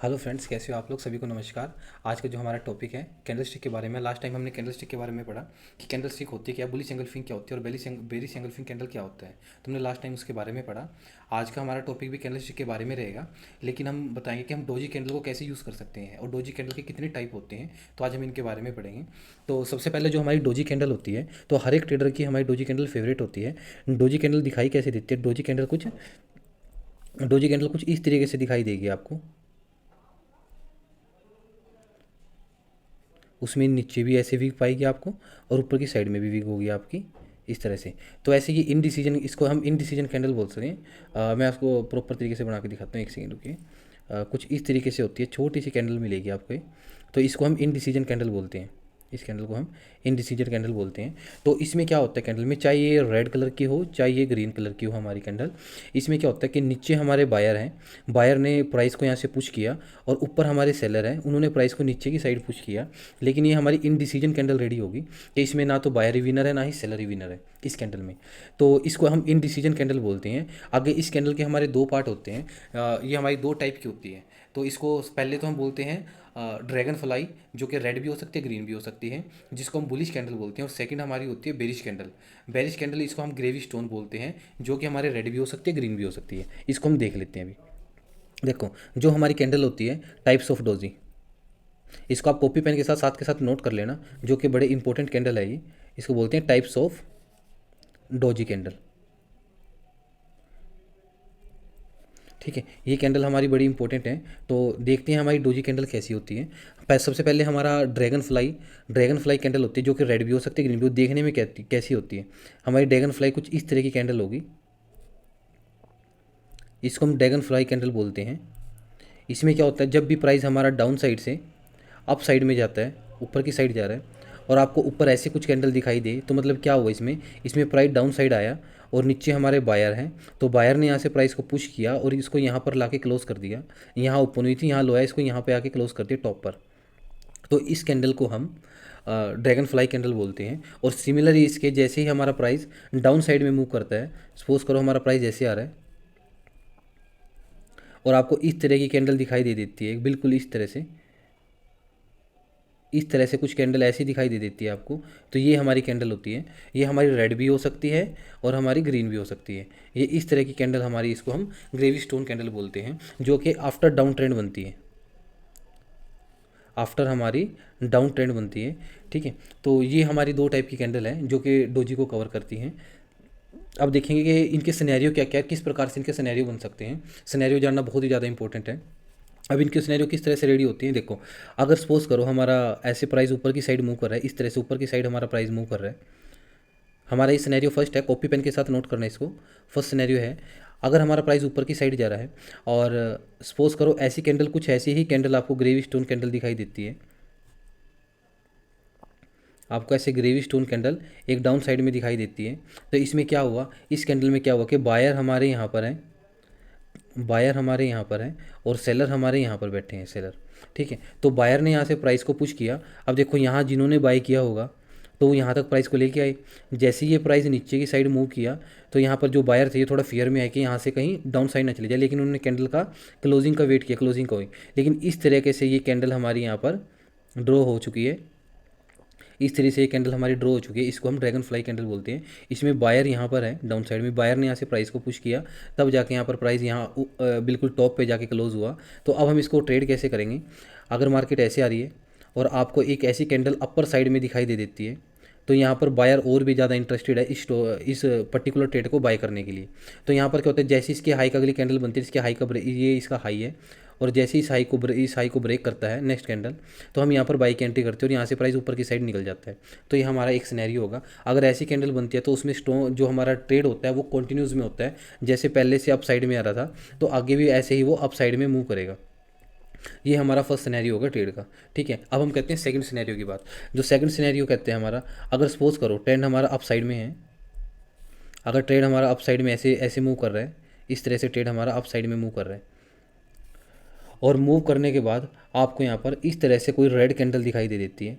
Hello friends, कैसे हो आप लोग? सभी को नमस्कार। आज का जो हमारा टॉपिक है कैंडल स्टिक के बारे में। लास्ट टाइम हमने कैंडल स्टिक के बारे में पढ़ा कि कैंडल स्टिक होती है क्या, बुलिश एंगल्फिंग क्या होती है और बेरिश एंगल्फिंग कैंडल क्या होता है। तो हमने लास्ट टाइम उसके बारे में पढ़ा। आज का हमारा टॉपिक भी कैंडल स्टिक के बारे में रहेगा, लेकिन हम बताएंगे कि हम डोजी कैंडल को कैसे यूज़ कर सकते हैं और डोजी कैंडल के कितने टाइप होते हैं। तो आज हम इनके बारे में पढ़ेंगे। तो सबसे पहले जो हमारी डोजी कैंडल होती है, तो हर एक ट्रेडर की हमारी डोजी कैंडल फेवरेट होती है। डोजी कैंडल दिखाई कैसे देती है? डोजी कैंडल कुछ इस तरीके से दिखाई देगी आपको। उसमें नीचे भी ऐसे वीक पाएगी आपको और ऊपर की साइड में भी वीक होगी आपकी, इस तरह से। तो ऐसे ये इनडिसीजन, इसको हम इनडिसीजन कैंडल बोल सकते हैं। मैं आपको प्रॉपर तरीके से बना के दिखाता हूँ, एक सेकेंड रुकिए। कुछ इस तरीके से होती है, छोटी सी कैंडल मिलेगी आपको। तो इसको हम इनडिसीजन कैंडल बोलते हैं। इस कैंडल को हम इनडिसीजन कैंडल बोलते हैं। तो इसमें क्या होता है कैंडल में, चाहे ये रेड कलर की हो चाहे ये ग्रीन कलर की हो हमारी कैंडल, इसमें क्या होता है कि नीचे हमारे बायर हैं, बायर ने प्राइस को यहाँ से पुश किया और ऊपर हमारे सेलर हैं, उन्होंने प्राइस को नीचे की साइड पुश किया। लेकिन ये हमारी इनडिसीजन कैंडल रेडी होगी कि इसमें ना तो बायर ही विनर है ना ही सेलर ही विनर है इस कैंडल में। तो इसको हम इनडिसीजन कैंडल बोलते हैं। आगे इस कैंडल के हमारे दो पार्ट होते हैं। ये हमारी दो टाइप की होती है। तो इसको पहले तो हम बोलते हैं ड्रैगन फ्लाई, जो कि रेड भी हो सकती है ग्रीन भी हो सकती है, जिसको हम बुलिश कैंडल बोलते हैं। और सेकंड हमारी होती है बेरिश कैंडल। बेरिश कैंडल इसको हम ग्रेवी स्टोन बोलते हैं, जो कि हमारे रेड भी हो सकती है ग्रीन भी हो सकती है। इसको हम देख लेते हैं अभी। देखो, जो हमारी कैंडल होती है टाइप्स ऑफ डोजी, इसको आप कॉपी पेन के साथ साथ के साथ नोट कर लेना, जो कि बड़े इंपॉर्टेंट कैंडल है ये। इसको बोलते हैं टाइप्स ऑफ डोजी कैंडल। ठीक है, ये कैंडल हमारी बड़ी इंपॉर्टेंट है। तो देखते हैं हमारी डोजी कैंडल कैसी होती है। सबसे पहले हमारा ड्रैगन फ्लाई कैंडल होती है, जो कि रेड भी हो सकती है ग्रीन भी हो। देखने में कैसी होती है हमारी ड्रैगन फ्लाई, कुछ इस तरह की कैंडल होगी। इसको हम ड्रैगन फ्लाई कैंडल बोलते हैं। इसमें क्या होता है, जब भी प्राइस हमारा डाउन साइड से अप साइड में जाता है, ऊपर की साइड जा रहा है, और आपको ऊपर ऐसे कुछ कैंडल दिखाई दे, तो मतलब क्या हुआ, इसमें इसमें प्राइस डाउन साइड आया और नीचे हमारे बायर हैं। तो बायर ने यहाँ से प्राइस को पुश किया और इसको यहाँ पर ला के क्लोज कर दिया। यहाँ ओपन हुई थी, यहाँ लो है, इसको यहाँ पे आके क्लोज कर दिया टॉप पर। तो इस कैंडल को हम ड्रैगन फ्लाई कैंडल बोलते हैं। और सिमिलरली इसके जैसे ही हमारा प्राइस डाउन साइड में मूव करता है, सपोज करो हमारा प्राइस ऐसे आ रहा है और आपको इस तरह की कैंडल दिखाई दे देती है, बिल्कुल इस तरह से कुछ कैंडल ऐसी दिखाई दे देती है आपको। तो ये हमारी कैंडल होती है। ये हमारी रेड भी हो सकती है और हमारी ग्रीन भी हो सकती है। ये इस तरह की कैंडल हमारी, इसको हम ग्रेवी स्टोन कैंडल बोलते हैं, जो कि आफ्टर डाउन ट्रेंड बनती है। आफ्टर हमारी डाउन ट्रेंड बनती है। ठीक है, तो ये हमारी दो टाइप की कैंडल है जो कि डोजी को कवर करती हैं। अब देखेंगे कि इनके सिनेरियो क्या क्या, किस प्रकार से इनके सिनेरियो बन सकते हैं। सिनेरियो जानना बहुत ही ज़्यादा इंपॉर्टेंट है। अब इनके सिनेरियो किस तरह से रेडी होती हैं, देखो। अगर सपोज करो हमारा ऐसे प्राइस ऊपर की साइड मूव कर रहा है, इस तरह से ऊपर की साइड हमारा प्राइस मूव कर रहा है। हमारा ये सिनेरियो फर्स्ट है, कॉपी पेन के साथ नोट करना है इसको। फर्स्ट सिनेरियो है, अगर हमारा प्राइस ऊपर की साइड जा रहा है और सपोज करो ऐसी कैंडल, कुछ ऐसी ही कैंडल आपको ग्रेवी स्टोन कैंडल दिखाई देती है। आपको ऐसे ग्रेवी स्टोन कैंडल एक डाउन साइड में दिखाई देती है। तो इसमें क्या हुआ, इस कैंडल में क्या हुआ कि बायर हमारे यहाँ पर हैं और सेलर हमारे यहाँ पर बैठे हैं, सेलर। ठीक है, तो बायर ने यहाँ से प्राइस को पुश किया। अब देखो, यहाँ जिन्होंने बाय किया होगा तो वो यहाँ तक प्राइस को लेके आए। जैसे ही ये प्राइस नीचे की साइड मूव किया, तो यहाँ पर जो बायर थे ये थोड़ा फियर में आए कि यहाँ से कहीं डाउन साइड ना चले जाए, लेकिन उन्होंने कैंडल का क्लोजिंग का वेट किया, क्लोजिंग का हुई। लेकिन इस तरीके से ये कैंडल हमारी यहाँ पर ड्रॉ हो चुकी है। इस तरह से ये कैंडल हमारी ड्रॉ हो चुकी है। इसको हम ड्रैगन फ्लाई कैंडल बोलते हैं। इसमें बायर यहाँ पर है, डाउन साइड में बायर ने यहाँ से प्राइस को पुश किया, तब जाके यहाँ पर प्राइस यहाँ बिल्कुल टॉप पे जाके क्लोज हुआ। तो अब हम इसको ट्रेड कैसे करेंगे। अगर मार्केट ऐसे आ रही है और आपको एक ऐसी कैंडल अपर साइड में दिखाई दे देती है, तो यहाँ पर बायर और भी ज़्यादा इंटरेस्टेड है इस पर्टिकुलर ट्रेड को बाय करने के लिए। तो यहाँ पर क्या होता है, जैसे इसकी हाई का अगली कैंडल बनती है, इसके हाई का ये इसका हाई है, और जैसे इस हाई को ब्रेक करता है नेक्स्ट कैंडल, तो हम यहाँ पर बाई की एंट्री करते हैं और यहाँ से प्राइस ऊपर की साइड निकल जाता है। तो ये हमारा एक सिनेरियो होगा। अगर ऐसी कैंडल बनती है तो उसमें स्टोन जो हमारा ट्रेड होता है वो कंटिन्यूस में होता है। जैसे पहले से अप साइड में आ रहा था, तो आगे भी ऐसे ही वो अप साइड में मूव करेगा। ये हमारा फर्स्ट सिनेरियो होगा ट्रेड का। ठीक है, अब हम कहते हैं सेकंड सिनेरियो की बात। जो सेकंड सिनेरियो कहते हैं हमारा, अगर सपोज करो ट्रेंड हमारा अप साइड में है, अगर ट्रेड हमारा अप साइड में ऐसे ऐसे मूव कर रहा है, इस तरह से ट्रेड हमारा अप साइड में मूव कर रहा है, और मूव करने के बाद आपको यहाँ पर इस तरह से कोई रेड कैंडल दिखाई दे देती है।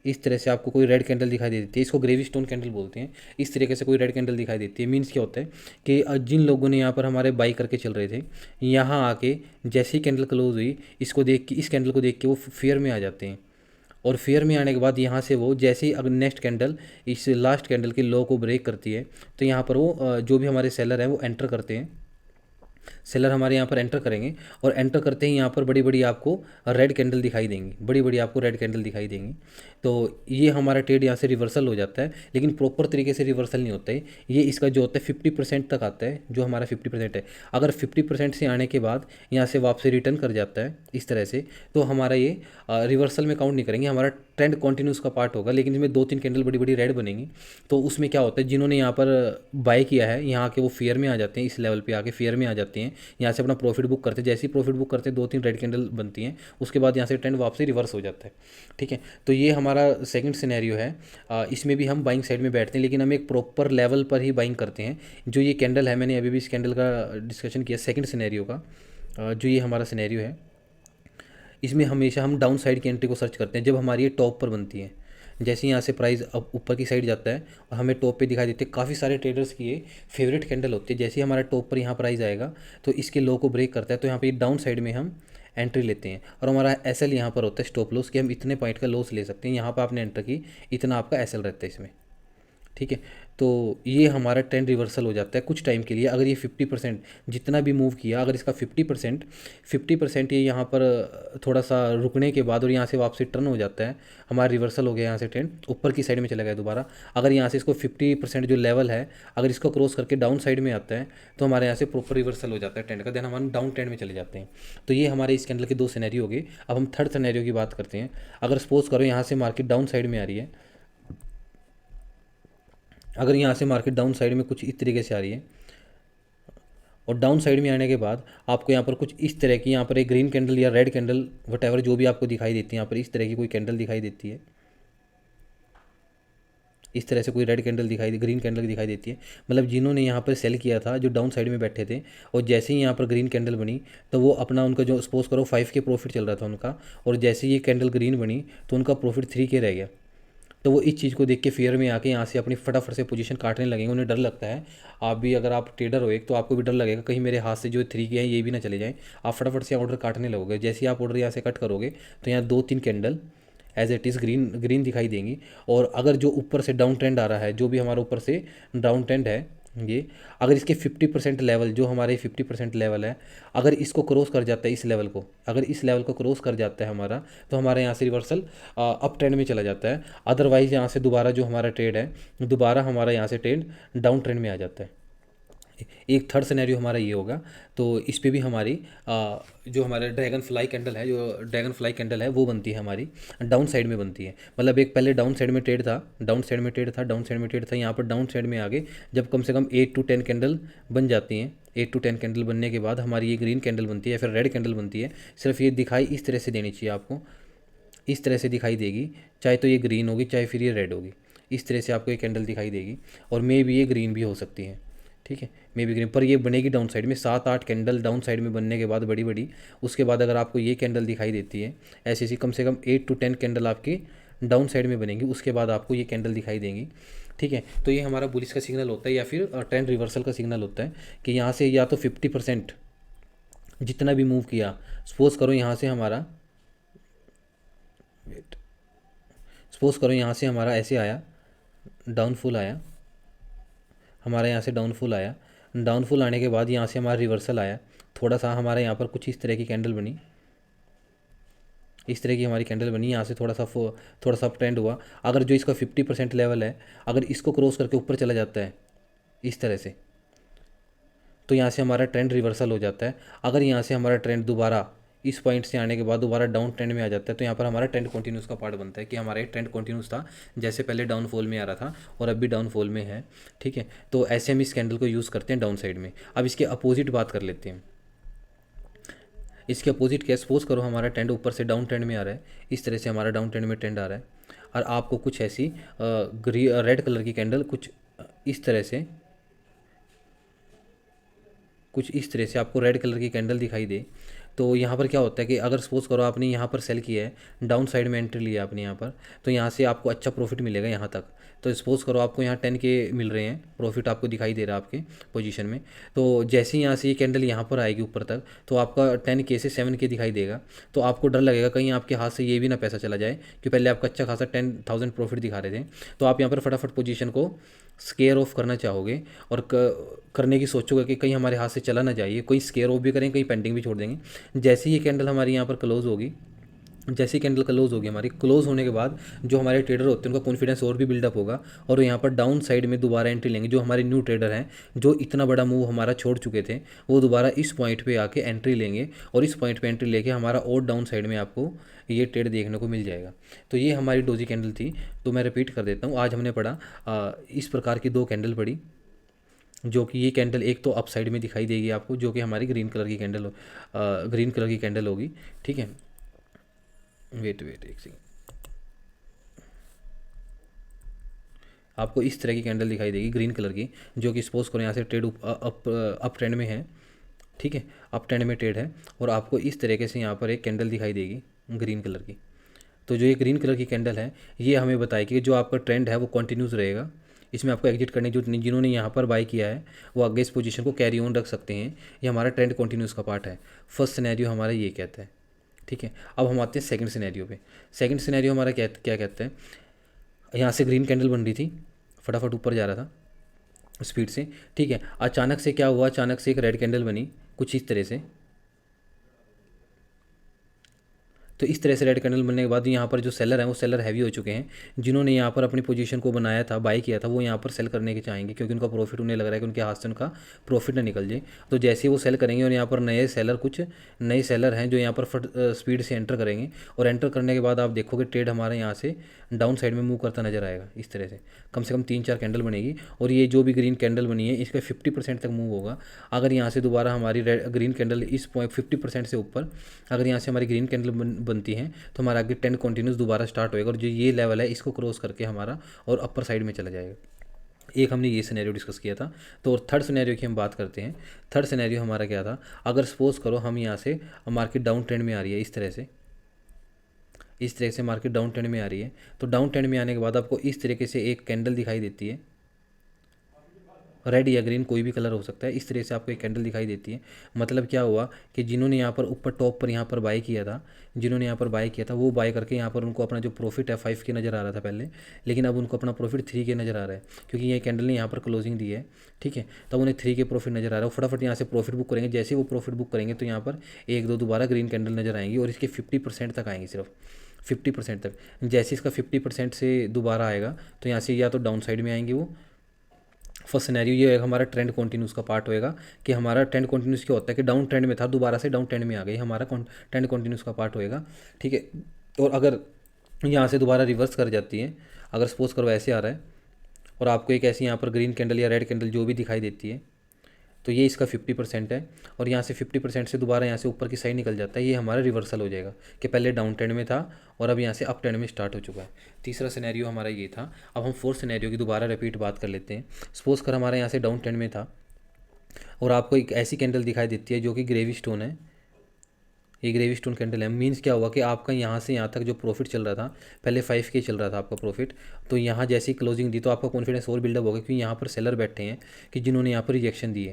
इस तरह से आपको कोई रेड कैंडल दिखाई दे देती है, इसको ग्रेवी स्टोन कैंडल बोलते हैं। इस तरीके से कोई रेड कैंडल दिखाई देती है, मीन्स क्या होता है कि जिन लोगों ने यहाँ पर हमारे बाई करके चल रहे थे, यहाँ आके जैसे ही कैंडल क्लोज हुई, इसको देख के, इस कैंडल को देख के वो फेयर में आ जाते हैं। और फेयर में आने के बाद यहाँ से वो जैसे ही अगर नेक्स्ट कैंडल इस लास्ट कैंडल के लो को ब्रेक करती है, तो यहाँ पर वो जो भी हमारे सेलर हैं वो एंटर करते हैं। सेलर हमारे यहाँ पर एंटर करेंगे और एंटर करते ही यहाँ पर बड़ी बड़ी आपको रेड कैंडल दिखाई देंगी, बड़ी बड़ी आपको रेड कैंडल दिखाई देंगी। तो ये हमारा ट्रेड यहाँ से रिवर्सल हो जाता है, लेकिन प्रॉपर तरीके से रिवर्सल नहीं होता है। ये इसका जो होता है 50% तक आता है, जो हमारा 50% है। अगर 50% से आने के बाद यहाँ से वापसी रिटर्न कर जाता है इस तरह से, तो हमारा ये रिवर्सल में काउंट नहीं करेंगे, हमारा ट्रेंड कॉन्टिन्यूस का पार्ट होगा। लेकिन इसमें 2-3 कैंडल बड़ी बड़ी रेड बनेंगी, तो उसमें क्या होता है, जिन्होंने यहाँ पर बाय किया है, यहाँ के वो फेयर में आ जाते हैं, इस लेवल पे आके फेयर में आ जाते हैं, यहाँ से अपना प्रॉफिट बुक करते हैं। जैसे ही प्रॉफिट बुक करते हैं 2-3 रेड कैंडल बनती हैं, उसके बाद यहाँ से ट्रेंड वापसी रिवर्स हो जाता है। ठीक है, तो ये हमारा सेकंड सिनेरियो है। इसमें भी हम बाइंग साइड में बैठते हैं, लेकिन हम एक प्रॉपर लेवल पर ही बाइंग करते हैं। जो ये कैंडल है, मैंने अभी भी इस कैंडल का डिस्कशन किया सेकंड सिनेरियो का। जो ये हमारा सिनेरियो है, इसमें हमेशा हम डाउन साइड की एंट्री को सर्च करते हैं जब हमारी ये टॉप पर बनती है। जैसे यहाँ से प्राइस अब ऊपर की साइड जाता है और हमें टॉप पे दिखाई देते हैं, काफ़ी सारे ट्रेडर्स की ये फेवरेट कैंडल होती है। जैसे ही हमारा टॉप पर यहाँ प्राइस आएगा तो इसके लो को ब्रेक करता है, तो यहाँ पे डाउन साइड में हम एंट्री लेते हैं। और हमारा एस एल यहाँ पर होता है स्टॉप लॉस, कि हम इतने पॉइंट का लॉस ले सकते हैं। यहाँ पर आपने एंटर की, इतना आपका एस एल रहता है इसमें। ठीक है, तो ये हमारा ट्रेंड रिवर्सल हो जाता है कुछ टाइम के लिए। अगर ये 50% जितना भी मूव किया, अगर इसका 50% ये यहाँ पर थोड़ा सा रुकने के बाद और यहाँ से वापसी टर्न हो जाता है, हमारा रिवर्सल हो गया, यहाँ से ट्रेंड ऊपर की साइड में चला गया दोबारा। अगर यहाँ से इसको 50% जो लेवल है, अगर इसको क्रॉस करके डाउन साइड में आता है, तो हमारे यहाँ से प्रॉपर रिवर्सल हो जाता है ट्रेंड का, देन हम डाउन ट्रेंड में चले जाते हैं। तो ये हमारे इस कैंडल के 2 सिनेरियो हो गए। अब हम थर्ड सिनेरियो की बात करते हैं। अगर सपोज करो यहाँ से मार्केट डाउन साइड में आ रही है, अगर यहाँ से मार्केट डाउन साइड में कुछ इस तरीके से आ रही है, और डाउन साइड में आने के बाद आपको यहाँ पर कुछ इस तरह की, यहाँ पर एक ग्रीन कैंडल या रेड कैंडल वटेवर जो भी आपको दिखाई देती है, यहाँ पर इस तरह की कोई कैंडल दिखाई देती है, इस तरह से कोई रेड कैंडल ग्रीन कैंडल दिखाई देती है, मतलब जिन्होंने यहाँ पर सेल किया था, जो डाउन साइड में बैठे थे, और जैसे ही यहाँ पर ग्रीन कैंडल बनी, तो वो अपना उनका जो सपोज करो 5 के प्रॉफिट चल रहा था उनका, और जैसे ही ये कैंडल ग्रीन बनी तो उनका प्रॉफिट 3 के रह गया। तो वो इस चीज़ को देख के फेयर में आके यहाँ से अपनी फटाफट से पोजीशन काटने लगेंगे। उन्हें डर लगता है, आप भी अगर आप ट्रेडर हो एक, तो आपको भी डर लगेगा कहीं मेरे हाथ से जो 3 के हैं ये भी ना चले जाएं। आप फटाफट से ऑर्डर काटने लगोगे। जैसे ही आप ऑर्डर यहाँ से कट करोगे, तो यहाँ 2-3 candle as it is green green दिखाई देंगी। और अगर जो ऊपर से डाउन ट्रेंड आ रहा है, जो भी हमारा ऊपर से डाउन ट्रेंड है ये, अगर इसके 50% लेवल, जो हमारे 50% लेवल है, अगर इसको क्रॉस कर जाता है, इस लेवल को, अगर इस लेवल को क्रॉस कर जाता है हमारा, तो हमारे यहाँ से रिवर्सल अप ट्रेंड में चला जाता है। अदरवाइज यहाँ से दोबारा जो हमारा ट्रेड है, दोबारा हमारा यहाँ से ट्रेड डाउन ट्रेंड में आ जाता है। एक थर्ड सिनेरियो हमारा ये होगा। तो इस पे भी हमारी जो हमारा ड्रैगन फ्लाई कैंडल है, जो ड्रैगन फ्लाई कैंडल है वो बनती है हमारी डाउन साइड में बनती है। मतलब एक पहले डाउन साइड में ट्रेड था, डाउन साइड में ट्रेड था, डाउन साइड में ट्रेड था, यहाँ पर डाउन साइड में आगे जब कम से कम 8 to 10 कैंडल बन जाती हैं, 8 to 10 कैंडल बनने के बाद हमारी ये ग्रीन कैंडल बनती है, फिर रेड कैंडल बनती है। सिर्फ ये दिखाई इस तरह से देनी चाहिए आपको, इस तरह से दिखाई देगी, चाहे तो ये ग्रीन होगी, चाहे फिर ये रेड होगी, इस तरह से आपको ये कैंडल दिखाई देगी। और मे भी ये ग्रीन भी हो सकती है, ठीक है, मे बी ग्रीन, पर ये बनेगी डाउन साइड में। 7-8 कैंडल डाउन साइड में बनने के बाद बड़ी बड़ी, उसके बाद अगर आपको ये कैंडल दिखाई देती है ऐसी ऐसी, कम से कम 8 to 10 कैंडल आपकी डाउन साइड में बनेंगी, उसके बाद आपको ये कैंडल दिखाई देंगी। ठीक है, तो ये हमारा बुलिश का सिग्नल होता है, या फिर ट्रेंड रिवर्सल का सिग्नल होता है, कि यहाँ से या तो 50% जितना भी मूव किया, सपोज करो यहाँ से हमारा, वेट, सपोज करो यहाँ से हमारा ऐसे आया, डाउनफॉल आया, हमारा यहाँ से डाउनफॉल आया, डाउनफॉल आने के बाद यहाँ से हमारा रिवर्सल आया, थोड़ा सा हमारे यहाँ पर कुछ इस तरह की कैंडल बनी, इस तरह की हमारी कैंडल बनी, यहाँ से थोड़ा सा अप ट्रेंड हुआ। अगर जो इसका 50% लेवल है, अगर इसको क्रॉस करके ऊपर चला जाता है इस तरह से, तो यहाँ से हमारा ट्रेंड रिवर्सल हो जाता है। अगर यहाँ से हमारा ट्रेंड दोबारा इस पॉइंट से आने के बाद दोबारा डाउन ट्रेंड में आ जाता है, तो यहाँ पर हमारा ट्रेंड कंटिन्यूस का पार्ट बनता है, कि हमारा ट्रेंड कंटिन्यूस था, जैसे पहले डाउनफॉल में आ रहा था और अब भी डाउनफॉल में है। ठीक है, तो ऐसे हम इस कैंडल को यूज़ करते हैं डाउन साइड में। अब इसके अपोजिट बात कर लेते हैं। इसके अपोजिट क्या, सपोज करो हमारा ट्रेंड ऊपर से डाउन ट्रेंड में आ रहा है, इस तरह से हमारा डाउन ट्रेंड में ट्रेंड आ रहा है, और आपको कुछ ऐसी रेड कलर की कैंडल कुछ इस तरह से, कुछ इस तरह से आपको रेड कलर की कैंडल दिखाई दे, तो यहाँ पर क्या होता है कि अगर सपोज़ करो आपने यहाँ पर सेल किया है, डाउन साइड में एंट्री लिया आपने यहाँ पर, तो यहाँ से आपको अच्छा प्रॉफिट मिलेगा यहाँ तक। तो सपोज़ करो आपको यहाँ 10 के मिल रहे हैं, प्रॉफिट आपको दिखाई दे रहा है आपके पोजीशन में। तो जैसे ही यहाँ से ये कैंडल यहाँ पर आएगी ऊपर तक, तो आपका 10 के से 7 के दिखाई देगा। तो आपको डर लगेगा कहीं आपके हाथ से ये भी ना पैसा चला जाए, कि पहले आपका अच्छा खासा 10,000 प्रॉफिट दिखा रहे थे। तो आप यहाँ पर फटाफट पोजीशन को स्केयर ऑफ करना चाहोगे और करने की सोचोगे कि कहीं हमारे हाथ से चला ना जाइए, कोई स्केयर ऑफ भी करें, कहीं पेंडिंग भी छोड़ देंगे। जैसे ही ये कैंडल हमारी यहाँ पर क्लोज होगी, जैसे ही कैंडल क्लोज होगी हमारी, क्लोज होने के बाद जो हमारे ट्रेडर होते हैं उनका कॉन्फिडेंस और भी बिल्डअप होगा और वो यहाँ पर डाउन साइड में दोबारा एंट्री लेंगे। जो हमारे न्यू ट्रेडर हैं, जो इतना बड़ा मूव हमारा छोड़ चुके थे, वो दोबारा इस पॉइंट पे आके एंट्री लेंगे और इस पॉइंट पे एंट्री लेके हमारा और डाउन साइड में आपको ये ट्रेड देखने को मिल जाएगा। तो ये हमारी डोजी कैंडल थी। तो मैं रिपीट कर देता हूँ, आज हमने पढ़ा इस प्रकार की 2 कैंडल पढ़ी, जो कि ये कैंडल एक तो अप साइड में दिखाई देगी आपको, जो कि हमारी ग्रीन कलर की कैंडल होगी। ठीक है, वेट एक सेकेंड, आपको इस तरह की कैंडल दिखाई देगी ग्रीन कलर की, जो कि सपोज करो यहाँ से ट्रेड अप ट्रेंड में है। ठीक है, अप ट्रेंड में ट्रेड है और आपको इस तरीके से यहाँ पर एक कैंडल दिखाई देगी ग्रीन कलर की। तो जो ये ग्रीन कलर की कैंडल है, ये हमें बताएगी कि जो आपका ट्रेंड है वो कंटिन्यूस रहेगा। इसमें आपको एग्जिट करने, जो जिन्होंने यहाँ पर बाय किया है वो आगे इस पोजीशन को कैरी ऑन रख सकते हैं। ये हमारा ट्रेंड कंटिन्यूस का पार्ट है। फर्स्ट सिनेरियो हमारा ये कहता है। ठीक है, अब हम आते हैं सेकंड सिनेरियो पे। सेकंड सिनेरियो हमारा क्या कहता है, यहाँ से ग्रीन कैंडल बन रही थी, फटाफट ऊपर जा रहा था स्पीड से। ठीक है, अचानक से क्या हुआ, अचानक से एक रेड कैंडल बनी कुछ इस तरह से। तो इस तरह से रेड कैंडल बनने के बाद यहाँ पर जो सेलर हैं वो सेलर हैवी हो चुके हैं। जिन्होंने यहाँ पर अपनी पोजीशन को बनाया था, बाई किया था, वो यहाँ पर सेल करने के चाहेंगे, क्योंकि उनका प्रॉफिट, उन्हें लग रहा है कि उनके हाथ से उनका प्रॉफिट ना निकल जाए। तो जैसे ही वो सेल करेंगे और यहाँ पर कुछ नए सेलर हैं जो यहाँ पर स्पीड से एंटर करेंगे, और एंटर करने के बाद आप देखोगे ट्रेड हमारे यहाँ से डाउन साइड में मूव करता नजर आएगा। इस तरह से कम 3-4 कैंडल बनेगी और ये जो भी ग्रीन कैंडल बनी है इसका 50% तक मूव होगा। अगर यहाँ से दोबारा हमारी ग्रीन कैंडल इस पॉइंट 50% से ऊपर, अगर यहाँ से हमारी ग्रीन कैंडल बनती है, तो हमारा आगे 10 कंटिन्यूस दोबारा स्टार्ट होएगा और जो ये लेवल है इसको क्रॉस करके हमारा और अपर साइड में चला जाएगा। एक हमने ये सिनेरियो डिस्कस किया था। तो थर्ड सिनेरियो की हम बात करते हैं। थर्ड सिनेरियो हमारा क्या था, अगर सपोज करो हम यहाँ से मार्केट डाउन ट्रेंड में आ रही है, इस तरह से मार्केट डाउन ट्रेंड में आ रही है, तो डाउन ट्रेंड में आने के बाद आपको इस तरीके से एक कैंडल दिखाई देती है, रेड या ग्रीन कोई भी कलर हो सकता है। इस तरह से आपको एक कैंडल दिखाई देती है। मतलब क्या हुआ कि जिन्होंने यहाँ पर ऊपर टॉप पर यहाँ पर बाय किया था, वो बाय करके यहाँ पर उनको अपना जो प्रॉफिट है 5 के नज़र आ रहा था पहले, लेकिन अब उनको अपना प्रॉफिट 3 के नज़र आ रहा है, क्योंकि ये कैंडल ने यहाँ पर क्लोजिंग दी है। ठीक है, तब उन्हें 3 के प्रॉफिट नज़र आ रहा है। फटाफट यहाँ से प्रॉफिट बुक करेंगे। जैसे ही वो प्रॉफिट बुक करेंगे तो यहाँ पर 1-2 दोबारा ग्रीन कैंडल नज़र आएंगी और इसके 50% तक आएंगी, सिर्फ 50% तक। जैसे इसका 50% से दोबारा आएगा तो यहाँ से या तो डाउन साइड में आएंगे वो। फर्स्ट सिनेरियो ये हमारा ट्रेंड कंटिन्यूस का पार्ट होएगा, कि हमारा ट्रेंड कंटिन्यूस क्या होता है कि डाउन ट्रेंड में था, दोबारा से डाउन ट्रेंड में आ गई, हमारा ट्रेंड कंटिन्यूस का पार्ट होएगा। ठीक है, और अगर यहाँ से दोबारा रिवर्स कर जाती है, अगर सपोज करो ऐसे आ रहा है और आपको एक ऐसी यहाँ पर ग्रीन कैंडल या रेड कैंडल जो भी दिखाई देती है, तो ये इसका 50% है और यहाँ से 50% से दोबारा यहाँ से ऊपर की साइड निकल जाता है, ये हमारा रिवर्सल हो जाएगा कि पहले डाउन ट्रेंड में था और अब यहाँ से अप ट्रेंड में स्टार्ट हो चुका है। तीसरा सिनेरियो हमारा ये था। अब हम फोर्थ सिनेरियो की दोबारा रिपीट बात कर लेते हैं। सपोज कर हमारा यहाँ से डाउन ट्रेंड में था और आपको एक ऐसी कैंडल दिखाई देती है जो कि ग्रेवी स्टोन है, ये ग्रेवी स्टोन कैंडल है। मीन्स क्या हुआ कि आपका यहाँ से यहाँ तक जो प्रॉफिट चल रहा था, पहले 5 के चल रहा था आपका प्रॉफिट, तो यहाँ जैसी क्लोजिंग दी तो आपका कॉन्फिडेंस और बिल्डअप होगा, क्योंकि यहाँ पर सेलर बैठे हैं कि जिन्होंने यहाँ पर रिजेक्शन दी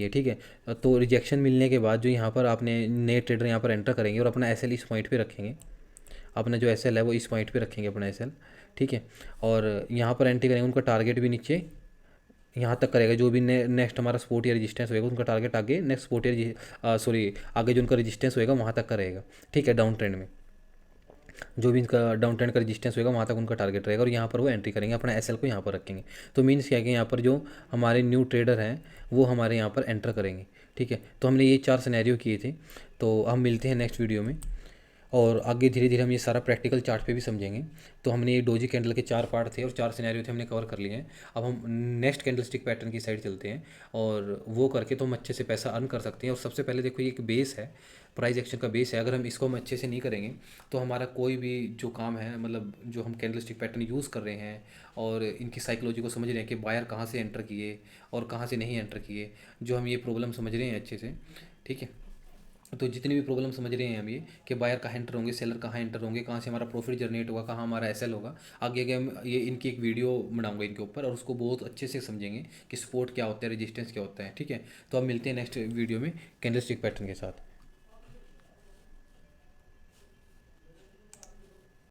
है। ठीक है, तो रिजेक्शन मिलने के बाद जो यहाँ पर आपने नए ट्रेडर यहाँ पर एंटर करेंगे और अपना एसएल इस पॉइंट पे रखेंगे, अपना जो एसएल है वो इस पॉइंट पे रखेंगे अपना एसएल। ठीक है, और यहाँ पर एंट्री करेंगे, उनका टारगेट भी नीचे यहाँ तक करेगा। जो भी नेक्स्ट हमारा सपोर्ट या रेजिस्टेंस होएगा उनका टारगेट आगे नेक्स्ट सपोर्ट या आगे जो उनका रेजिस्टेंस होएगा वहाँ तक का रहेगा। ठीक है, डाउन ट्रेंड में जो भी इनका डाउन ट्रेंड का रेजिस्टेंस होगा वहाँ तक उनका टारगेट रहेगा और यहाँ पर वो एंट्री करेंगे, अपना एसएल को यहाँ पर रखेंगे। तो मीन्स क्या है कि यहाँ पर जो हमारे न्यू ट्रेडर हैं वो हमारे यहाँ पर एंटर करेंगे। ठीक है, तो हमने ये 4 सिनेरियो किए थे। तो हम मिलते हैं नेक्स्ट वीडियो में और आगे धीरे धीरे हम ये सारा प्रैक्टिकल चार्ट पे भी समझेंगे। तो हमने ये डोजी कैंडल के 4 पार्ट थे और 4 सिनेरियो थे, हमने कवर कर लिए हैं। अब हम नेक्स्ट कैंडल स्टिक पैटर्न की साइड चलते हैं और वो करके तो हम अच्छे से पैसा अर्न कर सकते हैं। और सबसे पहले देखो, ये एक बेस है, प्राइस एक्शन का बेस है। अगर हम इसको हम अच्छे से नहीं करेंगे तो हमारा कोई भी जो काम है, मतलब जो हम कैंडल स्टिक पैटर्न यूज़ कर रहे हैं और इनकी साइकोलॉजी को समझ रहे हैं कि बायर कहाँ से एंटर किए और कहाँ से नहीं एंटर किए, जो हम ये प्रॉब्लम समझ रहे हैं अच्छे से। ठीक है, तो जितनी भी प्रॉब्लम समझ रहे हैं हम ये कि बायर कहाँ एंटर होंगे, सेलर कहाँ एंटर होंगे, कहाँ से हमारा प्रॉफिट जनरेट होगा, कहाँ हमारा एसएल होगा, आगे आगे हम ये इनकी एक वीडियो बनाऊंगा इनके ऊपर और उसको बहुत अच्छे से समझेंगे कि सपोर्ट क्या होता है, रेजिस्टेंस क्या होता है। ठीक है, तो अब मिलते हैं नेक्स्ट वीडियो में कैंडलस्टिक पैटर्न के साथ।